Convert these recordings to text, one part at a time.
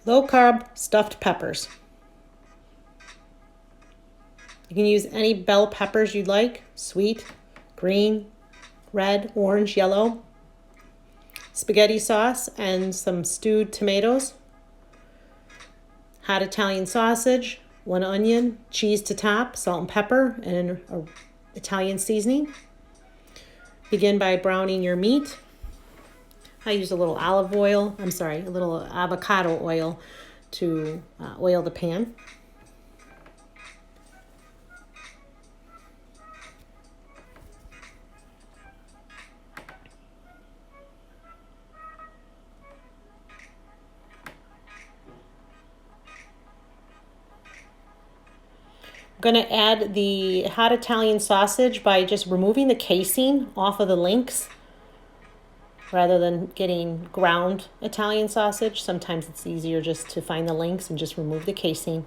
Low-carb stuffed peppers. You can use any bell peppers you'd like, sweet, green, red, orange, yellow. Spaghetti sauce and some stewed tomatoes. Hot Italian sausage, 1 onion, cheese to top, salt and pepper, and Italian seasoning. Begin by browning your meat. I use a little a little avocado oil to oil the pan. I'm going to add the hot Italian sausage by just removing the casing off of the links rather than getting ground Italian sausage. Sometimes it's easier just to find the links and just remove the casing.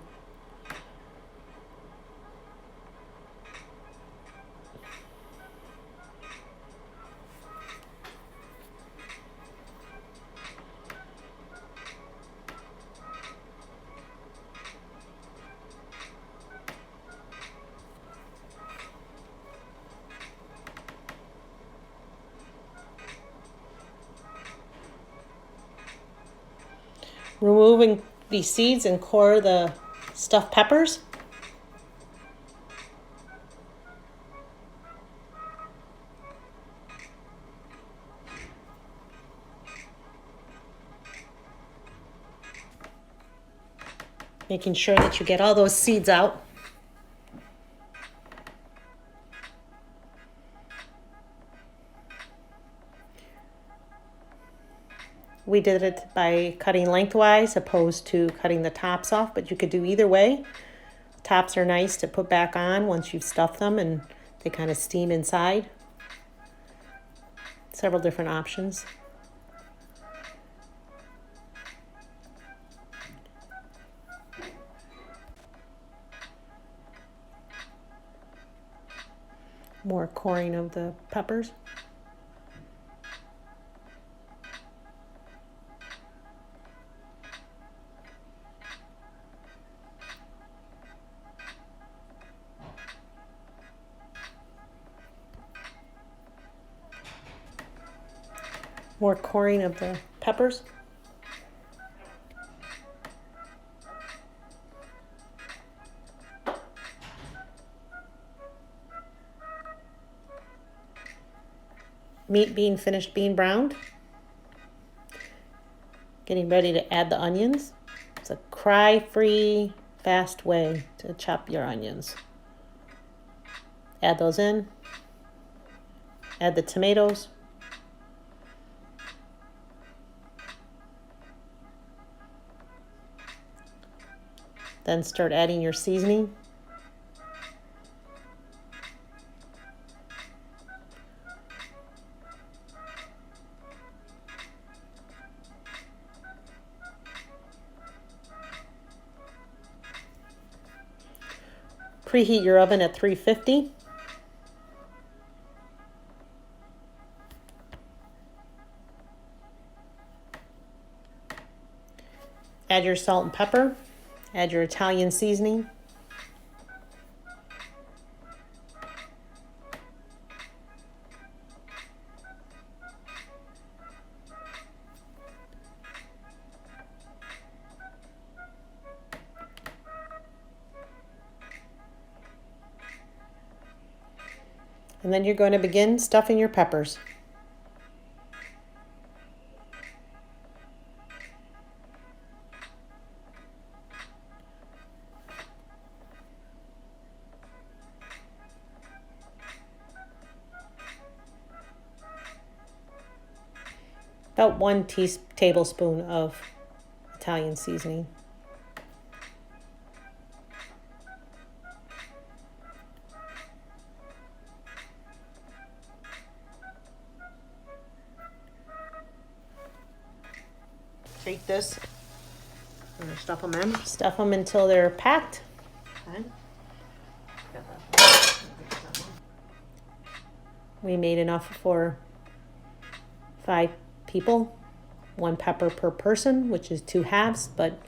Removing the seeds and core of the stuffed peppers. Making sure that you get all those seeds out. We did it by cutting lengthwise opposed to cutting the tops off, but you could do either way. Tops are nice to put back on once you've stuffed them and they kind of steam inside. Several different options. More coring of the peppers. More coring of the peppers. Meat being finished being browned. Getting ready to add the onions. It's a cry-free, fast way to chop your onions. Add those in. Add the tomatoes. Then start adding your seasoning. Preheat your oven at 350. Add your salt and pepper. Add your Italian seasoning. And then you're going to begin stuffing your peppers. About 1 tablespoon of Italian seasoning. Take this, I'm going to stuff them in. Stuff them until they're packed. Okay. We made enough for 5 people. 1 pepper per person, which is 2 halves, but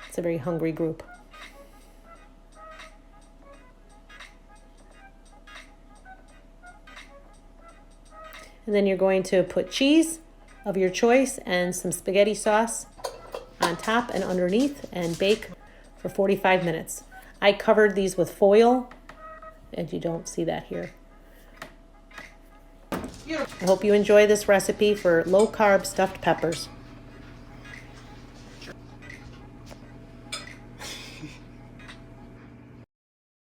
it's a very hungry group. And then you're going to put cheese of your choice and some spaghetti sauce on top and underneath and bake for 45 minutes. I covered these with foil, and you don't see that here. I hope you enjoy this recipe for low-carb stuffed peppers.